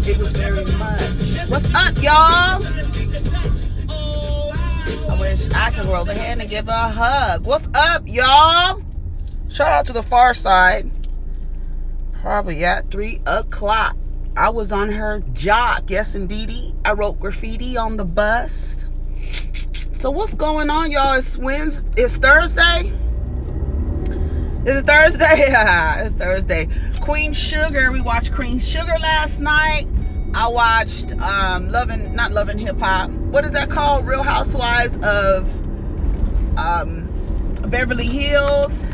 It was very much. What's up, y'all? I wish I could roll the hand and give her a hug. What's up, y'all? Shout out to the far side. Probably at 3 o'clock. I was on her jock. Yes, indeedy. I wrote graffiti on the bus. So what's going on, y'all? It's Wednesday. It's Thursday. Is it Thursday? It's Thursday. Queen Sugar. We watched Queen Sugar last night. I watched not Loving Hip Hop. What is that called? Real Housewives of Beverly Hills.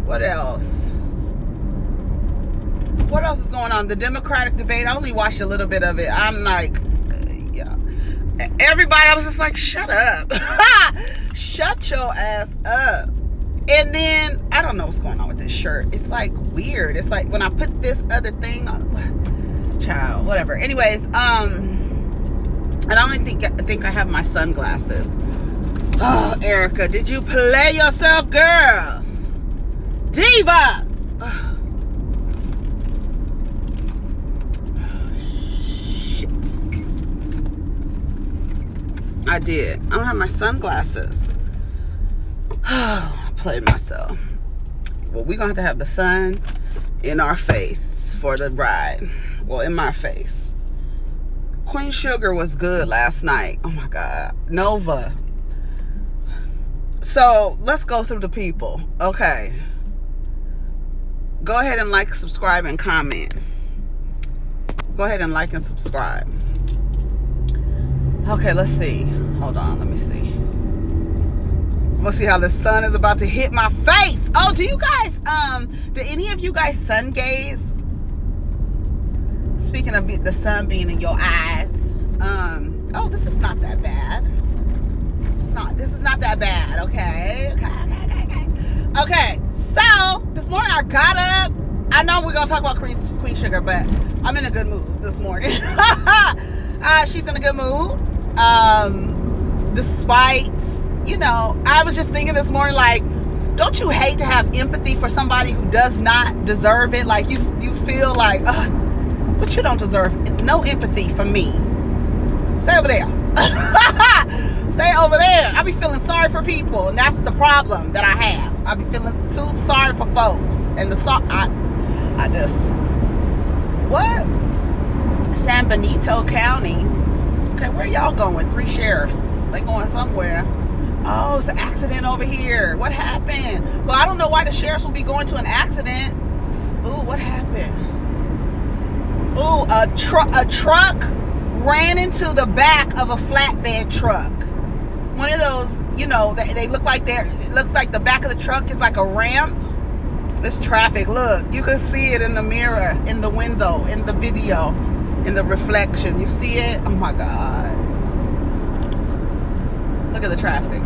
What else? What else is going on? The Democratic debate. I only watched a little bit of it. I'm like, yeah. Everybody, I was just like, shut up. Shut your ass up. And then, I don't know what's going on with this shirt. It's like weird. It's like when I put this other thing on. Child, whatever. Anyways, I don't even think I have my sunglasses. Oh, Erica, did you play yourself, girl? Diva! Oh, shit. I did. I don't have my sunglasses. I played myself. Well, we're going to have the sun in our face for the ride. Well, in my face. Queen Sugar was good last night. Oh, my God. Nova. So, let's go through the people. Okay. Go ahead and like, subscribe, and comment. Go ahead and like and subscribe. Okay, let's see. Hold on, let me see. We'll see how the sun is about to hit my face. Oh, do you guys, do any of you guys sun gaze? Speaking of the sun being in your eyes. Oh, this is not that bad. This is not that bad, okay? Okay, so, this morning I got up. I know we're going to talk about Queen Sugar, but I'm in a good mood this morning. She's in a good mood. Despite, I was just thinking this morning, like, don't you hate to have empathy for somebody who does not deserve it? Like, you feel like, but you don't deserve no empathy from me. Stay over there. Stay over there. I be feeling sorry for people, and that's the problem that I have. I be feeling too sorry for folks, and I just what? San Benito County. Okay, where y'all going? 3 sheriffs. They going somewhere. Oh, it's an accident over here. What happened? Well, I don't know why the sheriffs will be going to an accident. Ooh, what happened? Ooh, a truck ran into the back of a flatbed truck. One of those, they look like it looks like the back of the truck is like a ramp. It's traffic. Look, you can see it in the mirror, in the window, in the video, in the reflection. You see it? Oh my God. Look at the traffic.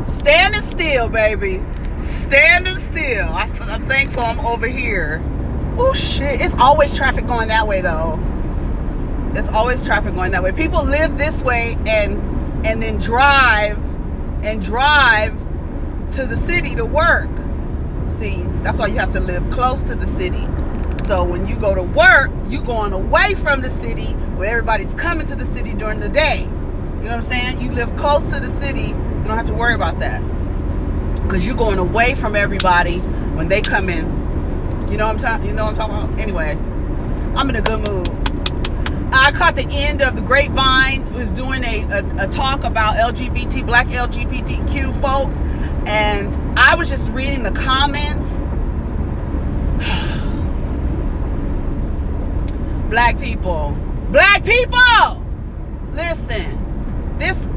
Standing still, baby. Standing still. I'm thankful I'm over here. Oh shit. It's always traffic going that way though. It's always traffic going that way. People live this way and then drive to the city to work. See, that's why you have to live close to the city. So when you go to work, you're going away from the city where everybody's coming to the city during the day. You know what I'm saying? You live close to the city, you don't have to worry about that. Because you're going away from everybody when they come in. You know what I'm talking about? Anyway, I'm in a good mood. I caught the end of the Grapevine. It was doing a talk about black LGBTQ folks, and I was just reading the comments. Black people, listen. This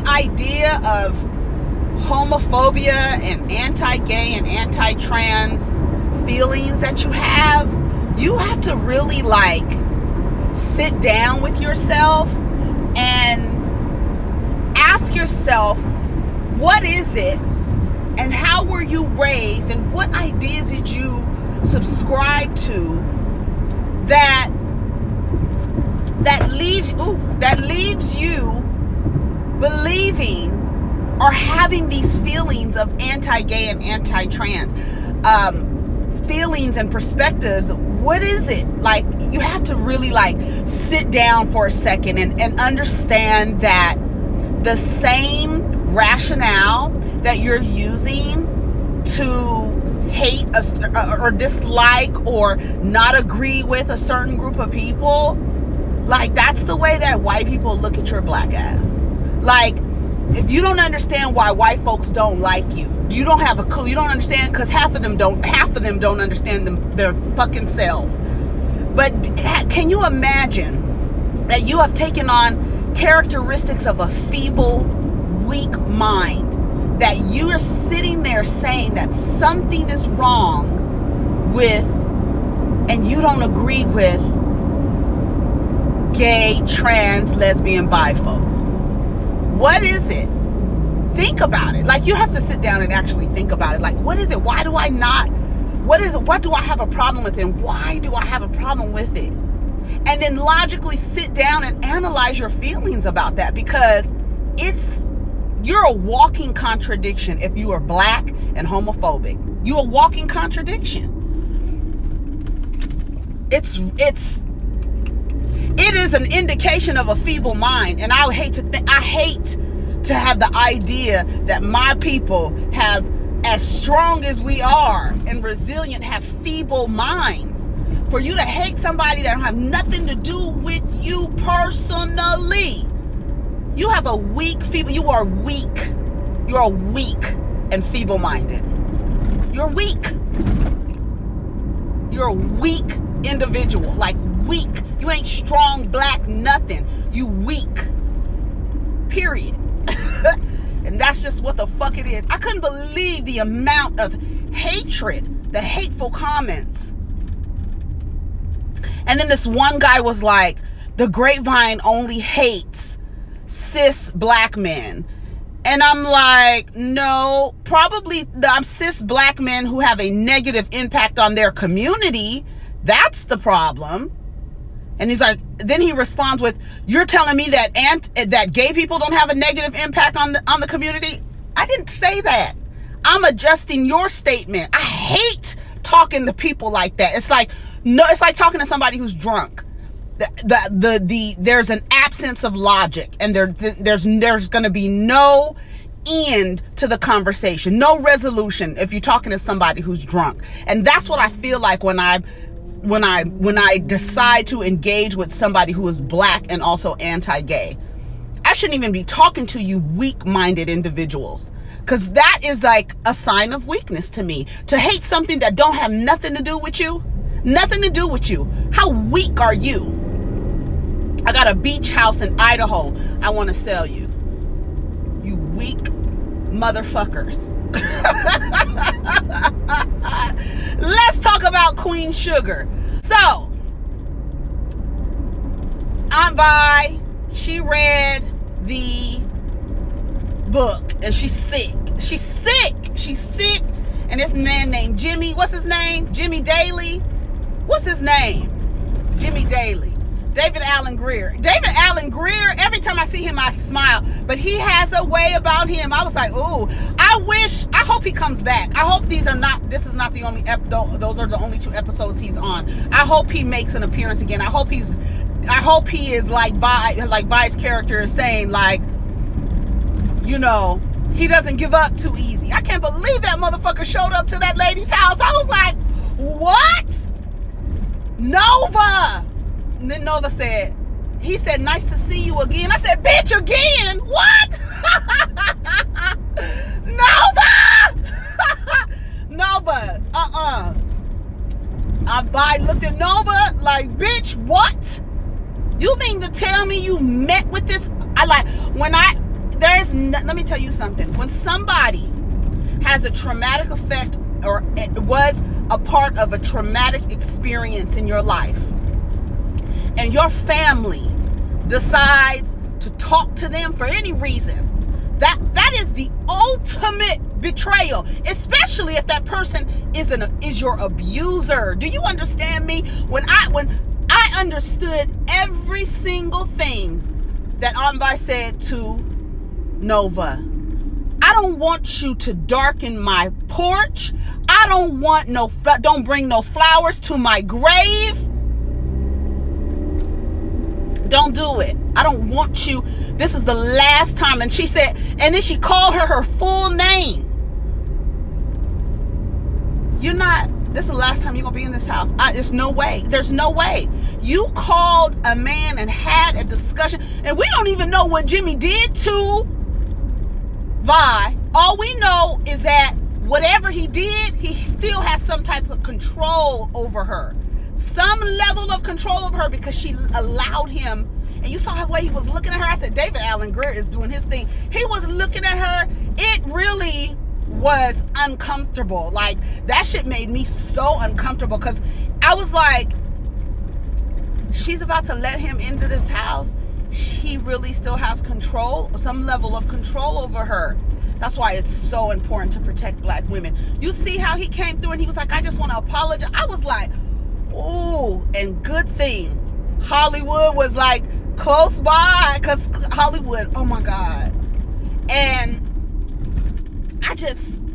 idea of homophobia and anti-gay and anti-trans feelings that you have to really sit down with yourself and ask yourself, what is it and how were you raised and what ideas did you subscribe to that leaves you believing or having these feelings of anti-gay and anti-trans. feelings and perspectives. What is it? Like, you have to really like sit down for a second and understand that the same rationale that you're using to hate or dislike or not agree with a certain group of people, like, that's the way that white people look at your black ass. Like, if you don't understand why white folks don't like you, you don't have a clue. You don't understand because half of them don't understand their fucking selves. But can you imagine that you have taken on characteristics of a feeble, weak mind, that you are sitting there saying that something is wrong with, and you don't agree with, gay, trans, lesbian, bi folk? What is it? Think about it. Like, you have to sit down and actually think about it. Like, what is it? Why do I not? What is it? What do I have a problem with? And why do I have a problem with it? And then logically sit down and analyze your feelings about that, because you're a walking contradiction if you are black and homophobic. You're a walking contradiction. It is an indication of a feeble mind, and I hate to have the idea that my people have, as strong as we are and resilient, have feeble minds. For you to hate somebody that have nothing to do with you personally, you have a weak, feeble. You are weak. You are weak and feeble-minded. You're weak. You're a weak individual. Like, weak. You ain't strong, black, nothing. You weak. Period. And that's just what the fuck it is. I couldn't believe the amount of hatred, the hateful comments. And then this one guy was like, the grapevine only hates cis black men. And I'm like, no, probably the cis black men who have a negative impact on their community. That's the problem. And he's like, then he responds with, you're telling me that gay people don't have a negative impact on the community? I didn't say that. I'm adjusting your statement. I hate talking to people like that. It's like talking to somebody who's drunk. There's an absence of logic, and there's going to be no end to the conversation, no resolution if you're talking to somebody who's drunk. And that's what I feel like when I decide to engage with somebody who is black and also anti-gay. I shouldn't even be talking to you weak-minded individuals, because that is like a sign of weakness to me. To hate something that don't have nothing to do with you. Nothing to do with you. How weak are you? I got a beach house in Idaho I want to sell you. You weak motherfuckers. Let's talk about Queen Sugar. So, Aunt Vi, she read the book and she's sick. She's sick. And this man named Jimmy, what's his name? Jimmy Daly. What's his name? Jimmy Daly. David Allen Greer. Every time I see him, I smile. But he has a way about him. I was like, ooh, I hope he comes back. I hope this is not the only, those are the only 2 episodes he's on. I hope he makes an appearance again. I hope he is like Vi's character is saying, like, you know, he doesn't give up too easy. I can't believe that motherfucker showed up to that lady's house. I was like, what? Nova. And then Nova said, he said, nice to see you again. I said, bitch, again? What? Nova! I looked at Nova like, bitch, what? You mean to tell me you met with this? Let me tell you something. When somebody has a traumatic effect, or it was a part of a traumatic experience in your life, and your family decides to talk to them for any reason, that is the ultimate betrayal, especially if that person is your abuser. Do you understand me? When I understood every single thing that Aunt said to Nova. I don't want you to darken my porch. I I don't want don't bring no flowers to my grave. Don't do it. I don't want you. This is the last time. And she said, and then she called her full name. This is the last time you're going to be in this house. There's no way. There's no way. You called a man and had a discussion. And we don't even know what Jimmy did to Vi. All we know is that whatever he did, he still has some type of control over her. Some level of control over her because she allowed him. And you saw the way he was looking at her. I said, David Allen Greer is doing his thing. He was looking at her. It really was uncomfortable. Like, that shit made me so uncomfortable because I was like, she's about to let him into this house. He really still has control, some level of control over her. That's why it's so important to protect black women. You see how he came through and he was like, I just want to apologize. I was like, ooh, and good thing Hollywood was like close by, because Hollywood, oh my God. And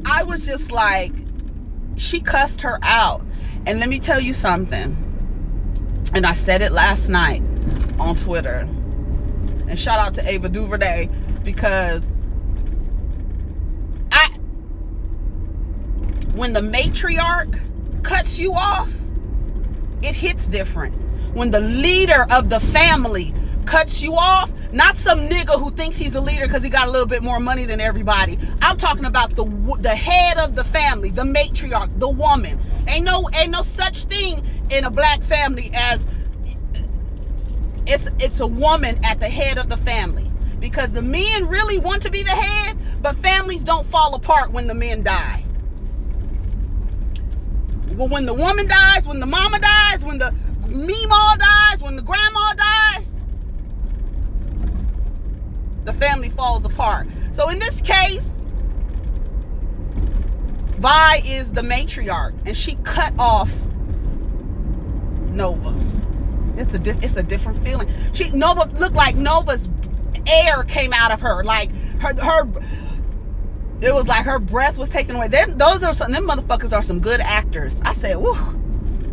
I was just like, she cussed her out. And let me tell you something. And I said it last night on Twitter. And shout out to Ava DuVernay, because when the matriarch cuts you off, it hits different. When the leader of the family cuts you off, not some nigga who thinks he's a leader because he got a little bit more money than everybody. I'm talking about the head of the family, the matriarch, the woman. Ain't no such thing in a black family as it's a woman at the head of the family, because the men really want to be the head, but families don't fall apart when the men die. Well, when the woman dies, when the mama dies, when the meemaw dies, when the grandma dies, the family falls apart. So in this case, Vi is the matriarch, and she cut off Nova. It's a different feeling. Nova looked like Nova's air came out of her. Like her it was like her breath was taken away. Them motherfuckers are some good actors. I said, woo.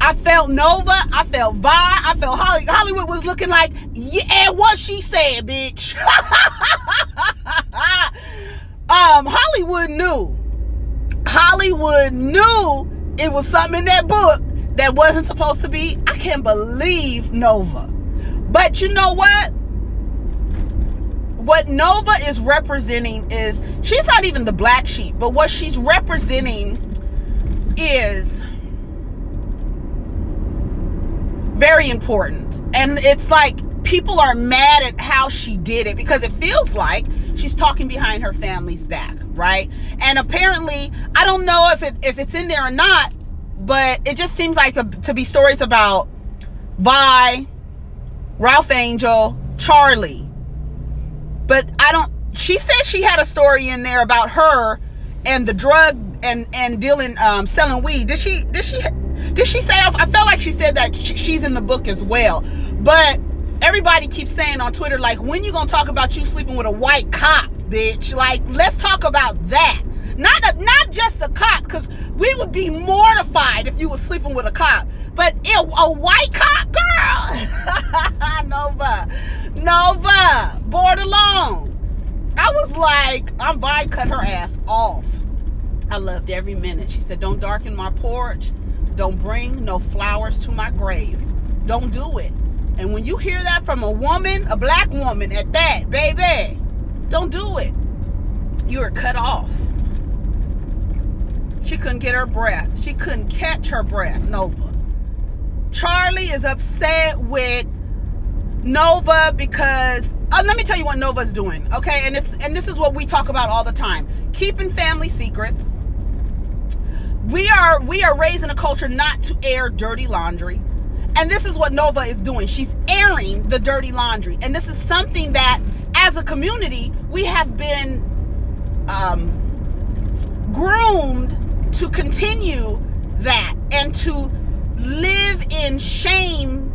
I felt Nova. I felt Vi. I felt Hollywood was looking like, yeah, what she said, bitch. Hollywood knew it was something in that book that wasn't supposed to be. I can't believe Nova. But you know what? What Nova is representing is, she's not even the black sheep, but what she's representing is very important. And it's like people are mad at how she did it, because it feels like she's talking behind her family's back, right? And apparently, I don't know if it's in there or not, but it just seems like to be stories about Vi, Ralph Angel, Charlie. But she said she had a story in there about her and the drug and dealing, selling weed. Did she say, I felt like she said that she's in the book as well. But everybody keeps saying on Twitter, like, when you gonna talk about you sleeping with a white cop, bitch? Like, let's talk about that. Not just a cop, because we would be mortified if you were sleeping with a cop. But a white cop, girl? Nova, board alone. I was like, Vi cut her ass off. I loved every minute. She said, don't darken my porch. Don't bring no flowers to my grave. Don't do it. And when you hear that from a woman, a black woman at that, baby, don't do it. You are cut off. She couldn't get her breath. She couldn't catch her breath, Nova. Charlie is upset with Nova because, let me tell you what Nova's doing, okay? And this is what we talk about all the time. Keeping family secrets. We are raising a culture not to air dirty laundry. And this is what Nova is doing. She's airing the dirty laundry. And this is something that, as a community, we have been groomed to continue that and to live in shame,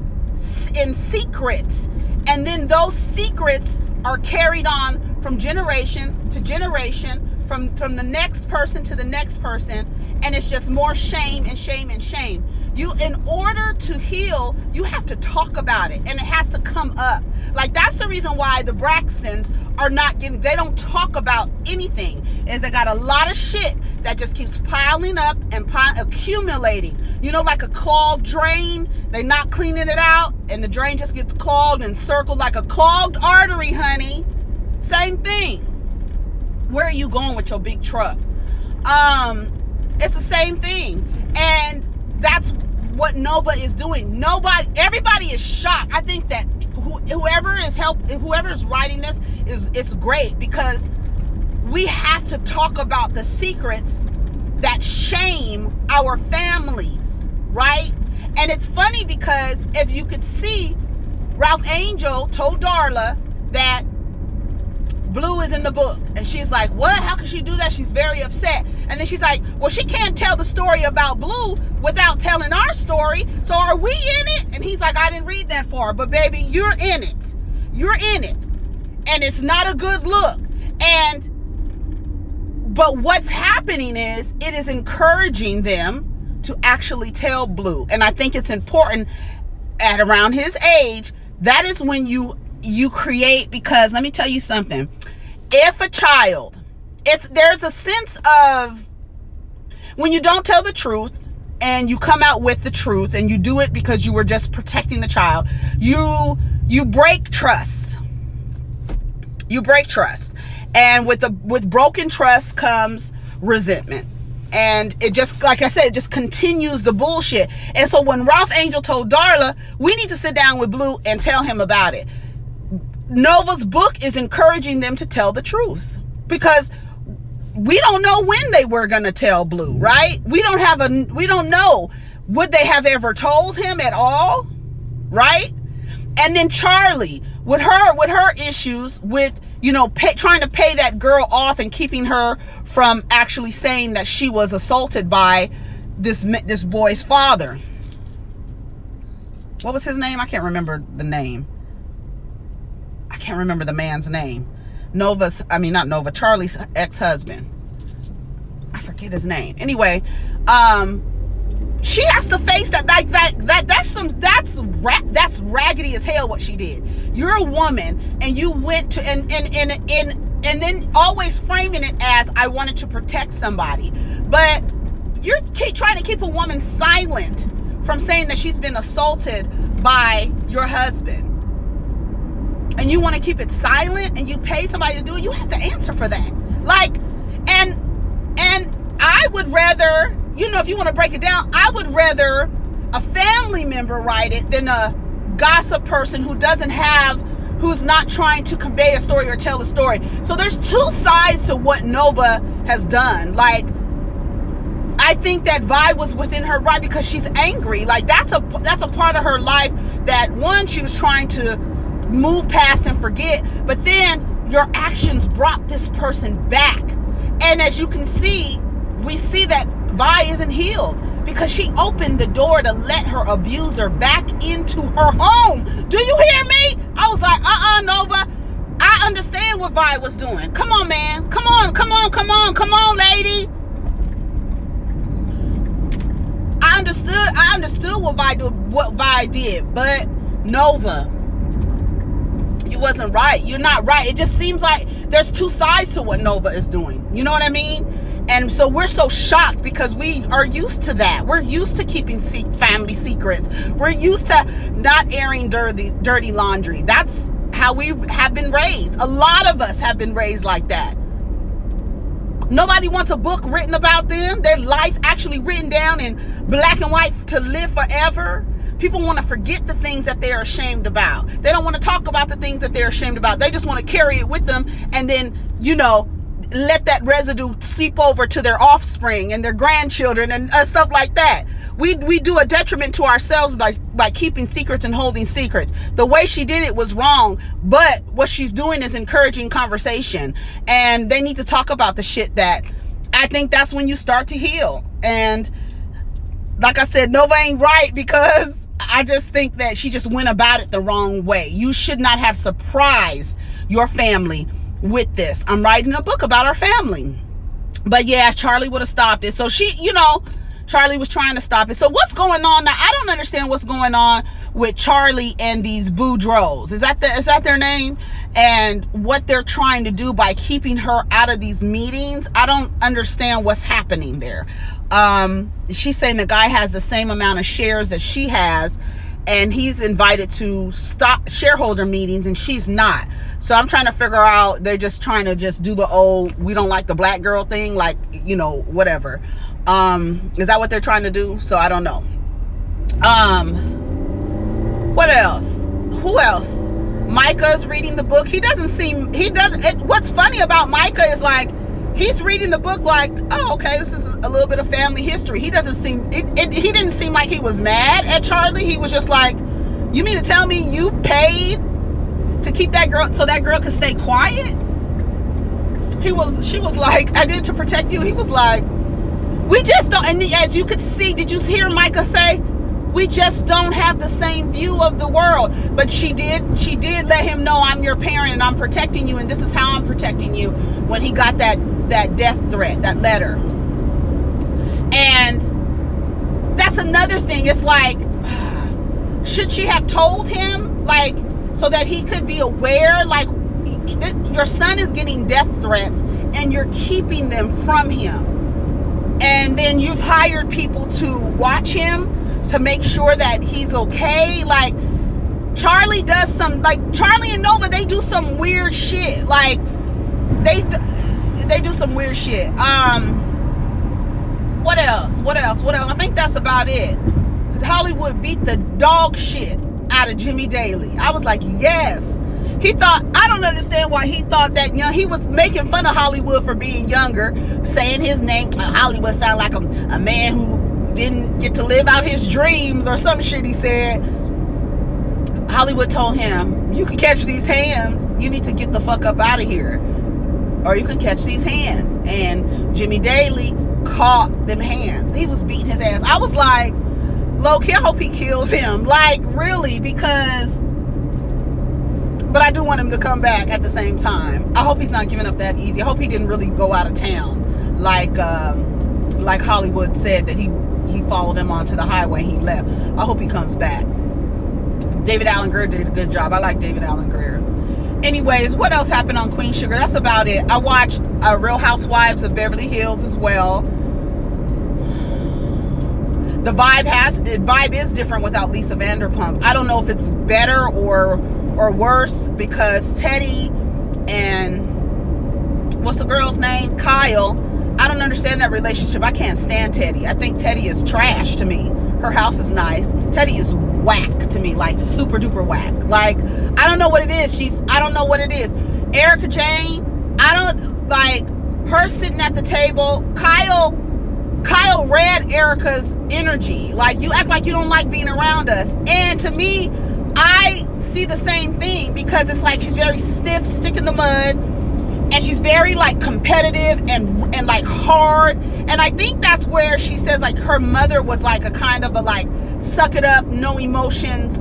in secrets. And then those secrets are carried on from generation to generation, from the next person to the next person. and it's just more shame and shame and shame. In order to heal, you have to talk about it, and it has to come up. Like, that's the reason why the Braxtons are not they don't talk about anything, is they got a lot of shit that just keeps piling up and accumulating. Like a clogged drain, they're not cleaning it out, and the drain just gets clogged and circled like a clogged artery, honey. Same thing. Where are you going with your big truck? It's the same thing. And that's what Nova is doing. Everybody is shocked. I think that whoever is writing this it's great, because we have to talk about the secrets that shame our families, right? And it's funny because if you could see, Ralph Angel told Darla that Blue is in the book, and she's like, what? How can she do that? She's very upset. And then she's like, well, she can't tell the story about Blue without telling our story, so are we in it? And he's like, I didn't read that far, but baby, you're in it. You're in it, and it's not a good look. But what's happening is it is encouraging them to actually tell Blue. And I think it's important at around his age. That is when you create, because let me tell you something. If a child, there's a sense of, when you don't tell the truth and you come out with the truth and you do it because you were just protecting the child, you break trust. You break trust. And with broken trust comes resentment. And it just, like I said, it just continues the bullshit. And so when Ralph Angel told Darla, we need to sit down with Blue and tell him about it. Nova's book is encouraging them to tell the truth, because we don't know when they were going to tell Blue, right? We don't know. Would they have ever told him at all? Right? And then Charlie, with her issues with, trying to pay that girl off and keeping her from actually saying that she was assaulted by this boy's father. What was his name? I can't remember the name. I can't remember the man's name. Charlie's ex-husband. I forget his name. Anyway, she has to face that. That's raggedy as hell what she did. You're a woman, and you went to and then always framing it as, I wanted to protect somebody, but you're trying to keep a woman silent from saying that she's been assaulted by your husband. And you want to keep it silent, and you pay somebody to do it, you have to answer for that. And I would rather, if you want to break it down, I would rather a family member write it than a gossip person who's not trying to convey a story or tell a story. So there's two sides to what Nova has done. Like, I think that Vi was within her right, because she's angry. Like, that's a part of her life that, one, she was trying to move past and forget, but then your actions brought this person back. And as you can see, we see that Vi isn't healed because she opened the door to let her abuser back into her home. Do you hear me? I was like, Nova, I understand what Vi was doing. Come on, man. Come on, lady. I understood what Vi did, but Nova, you wasn't right. You're not right. It just seems like there's two sides to what Nova is doing. You know what I mean? And so we're so shocked because we are used to that. We're used to keeping family secrets. We're used to not airing dirty laundry. That's how we have been raised. A lot of us have been raised like that. Nobody wants a book written about them, their life actually written down in black and white to live forever. People want to forget the things that they're ashamed about. They don't want to talk about the things that they're ashamed about. They just want to carry it with them and then, let that residue seep over to their offspring and their grandchildren and stuff like that. We do a detriment to ourselves by keeping secrets and holding secrets. The way she did it was wrong, but what she's doing is encouraging conversation. And they need to talk about the shit that, I think that's when you start to heal. And like I said, Nova ain't right, because I just think that she just went about it the wrong way. You should not have surprised your family with this. I'm writing a book about our family. But yeah, Charlie would have stopped it. So Charlie was trying to stop it. So what's going on now? I don't understand what's going on with Charlie and these Boudreaux. Is that their name? And what they're trying to do by keeping her out of these meetings. I don't understand what's happening there. She's saying the guy has the same amount of shares that she has, and he's invited to stop shareholder meetings and she's not. So I'm trying to figure out, they're just trying to just do the old, we don't like the black girl thing, like, whatever. Is that what they're trying to do? So I don't know. What else? Who else? Micah's reading the book. What's funny about Micah is like, he's reading the book like, oh, okay, this is a little bit of family history. He didn't seem like he was mad at Charlie. He was just like, you mean to tell me you paid to keep that girl so that girl could stay quiet? She was like, I did it to protect you. He was like, we just don't, and as you could see, did you hear Micah say, we just don't have the same view of the world? But she did let him know, I'm your parent and I'm protecting you, and this is how I'm protecting you, when he got that death threat, that letter. And that's another thing. It's like, should she have told him, like, so that he could be aware, like, your son is getting death threats and you're keeping them from him, and then you've hired people to watch him to make sure that he's okay. Like, Charlie and Nova, they do some weird shit. Like, they do some weird shit. What else? I think that's about it. Hollywood beat the dog shit out of Jimmy Daly. I was like, yes. I don't understand why he thought that he was making fun of Hollywood for being younger, saying his name. Hollywood sound like a man who didn't get to live out his dreams or some shit he said. Hollywood told him, you can catch these hands. You need to get the fuck up out of here, or you can catch these hands. And Jimmy Daly caught them hands. He was beating his ass. I was like, low-key, I hope he kills him. Like, really, because... But I do want him to come back at the same time. I hope he's not giving up that easy. I hope he didn't really go out of town. Like Hollywood said, that he followed him onto the highway and he left. I hope he comes back. David Alan Grier did a good job. I like David Alan Grier. Anyways, what else happened on Queen Sugar? That's about it. I watched Real Housewives of Beverly Hills as well. The vibe is different without Lisa Vanderpump. I don't know if it's better or worse, because Teddy and what's the girl's name? Kyle. I don't understand that relationship. I can't stand Teddy. I think Teddy is trash to me. Her house is nice. Teddy is whack to me, like super duper whack. Like, I don't know what it is. I don't know what it is. Erica Jane, I don't like her sitting at the table. Kyle read Erica's energy. Like, you act like you don't like being around us. And to me, I see the same thing, because it's like she's very stiff, stick in the mud, and she's very like competitive and like hard. And I think that's where she says like her mother was like a kind of a like suck it up, no emotions,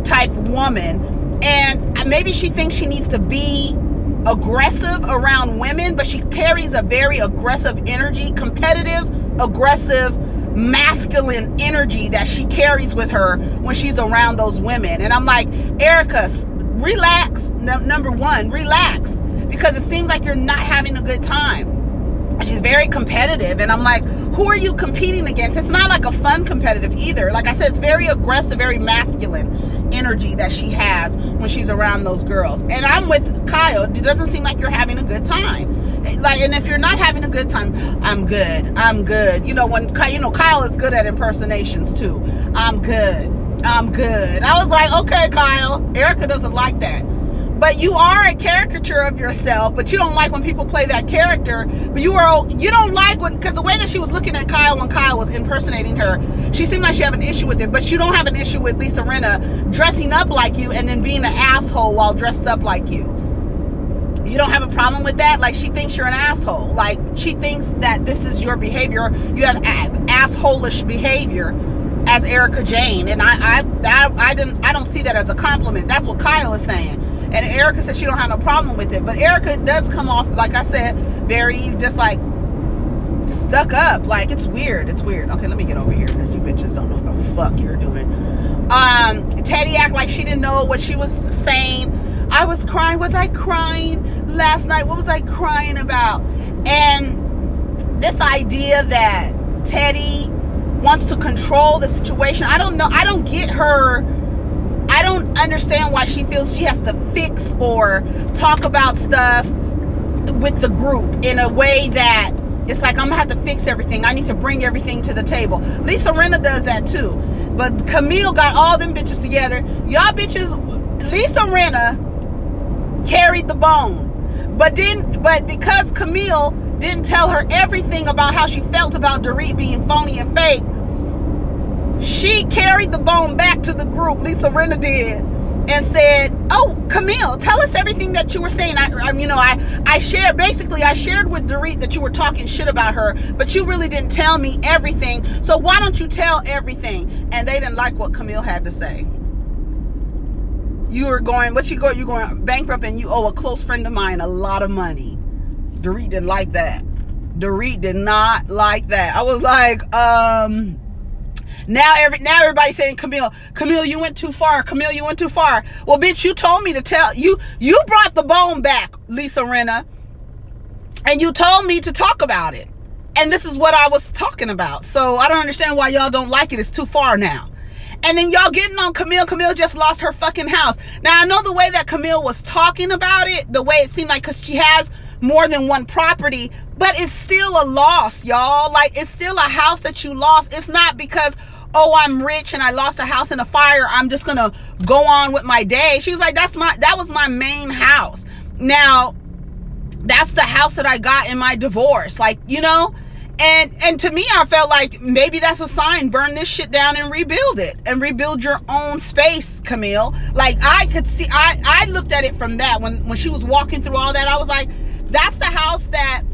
type woman. And maybe she thinks she needs to be aggressive around women, but she carries a very aggressive energy, competitive, aggressive, masculine energy that she carries with her when she's around those women. And I'm like, Erica, relax. Number one, relax, because it seems like you're not having a good time. She's very competitive, and I'm like, who are you competing against? It's not like a fun competitive either. Like I said, it's very aggressive, very masculine energy that she has when she's around those girls. And I'm with Kyle. It doesn't seem like you're having a good time. Like, and if you're not having a good time, I'm good. Kyle is good at impersonations too. I'm good. I was like, okay, Kyle. Erica doesn't like that. But you are a caricature of yourself, but you don't like when people play that character. But you don't like because the way that she was looking at Kyle when Kyle was impersonating her, she seemed like she had an issue with it. But you don't have an issue with Lisa Rinna dressing up like you and then being an asshole while dressed up like you. You don't have a problem with that? Like, she thinks you're an asshole. Like, she thinks that this is your behavior. You have asshole-ish behavior as Erica Jane. And I don't see that as a compliment. That's what Kyle is saying. And Erica said she don't have no problem with it. But Erica does come off, like I said, very just like stuck up. Like, it's weird. It's weird. Okay, let me get over here because you bitches don't know what the fuck you're doing. Teddy act like she didn't know what she was saying. I was crying. Was I crying last night? What was I crying about? And this idea that Teddy wants to control the situation. I don't know. I don't get her. I don't understand why she feels she has to fix or talk about stuff with the group in a way that it's like, I'm gonna have to fix everything. I need to bring everything to the table. Lisa Rinna does that too. But Camille got all them bitches together. Y'all bitches, Lisa Rinna carried the bone. But because Camille didn't tell her everything about how she felt about Dorit being phony and fake, she carried the bone back to the group, Lisa Rinna did, and said, oh, Camille, tell us everything that you were saying. I shared with Dorit that you were talking shit about her, but you really didn't tell me everything. So why don't you tell everything? And they didn't like what Camille had to say. You're going bankrupt and you owe a close friend of mine a lot of money. Dorit didn't like that. Dorit did not like that. I was like, Now everybody's saying, Camille, you went too far. Camille, you went too far. Well, bitch, you told me to tell you. You brought the bone back, Lisa Rinna, and you told me to talk about it. And this is what I was talking about. So I don't understand why y'all don't like it. It's too far now. And then y'all getting on Camille. Camille just lost her fucking house. Now, I know the way that Camille was talking about it, the way it seemed like, because she has more than one property, but it's still a loss, y'all. Like, it's still a house that you lost. It's not because, oh, I'm rich and I lost a house in a fire, I'm just gonna go on with my day. She was like, that was my main house. Now, that's the house that I got in my divorce. Like, you know, and to me, I felt like maybe that's a sign. Burn this shit down and rebuild it, and rebuild your own space, Camille. Like, I could see, I looked at it from that when she was walking through all that. I was like, that's the house that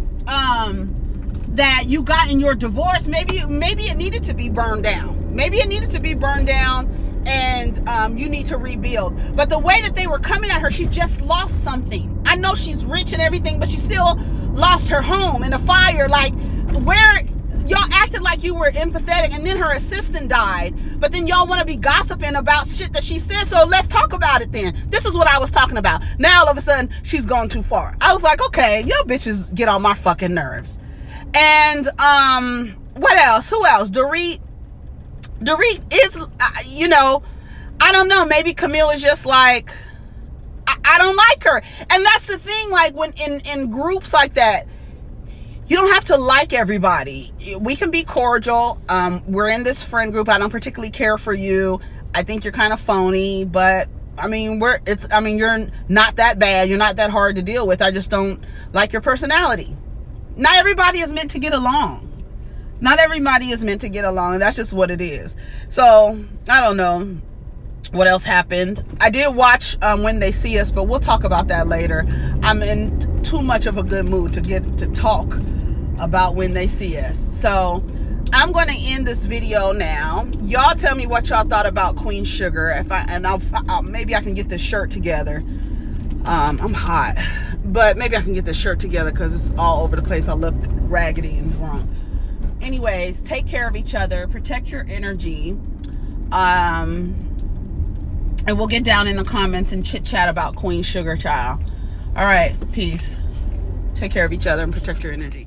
you got in your divorce. Maybe it needed to be burned down. Maybe it needed to be burned down, and you need to rebuild. But the way that they were coming at her, she just lost something. I know she's rich and everything, but she still lost her home in a fire. Like, where y'all acted like you were empathetic, and then her assistant died, but then y'all want to be gossiping about shit that she said. So let's talk about it then. This is what I was talking about. Now all of a sudden she's gone too far. I was like, okay, y'all bitches get on my fucking nerves. And what else? Who else? Dorit is, I don't know. Maybe Camille is just like, I don't like her. And that's the thing. Like, when in groups like that, you don't have to like everybody. We can be cordial. We're in this friend group. I don't particularly care for you. I think you're kind of phony, but you're not that bad. You're not that hard to deal with. I just don't like your personality. Not everybody is meant to get along. Not everybody is meant to get along, and that's just what it is. So, I don't know what else happened. I did watch When They See Us, but we'll talk about that later. I'm in too much of a good mood to get to talk about When They See Us. So, I'm going to end this video now. Y'all tell me what y'all thought about Queen Sugar. Maybe I can get this shirt together. I'm hot, but maybe I can get this shirt together because it's all over the place. I look raggedy and drunk. Anyways, take care of each other. Protect your energy. And we'll get down in the comments and chit chat about Queen Sugar, child. All right, peace. Take care of each other and protect your energy.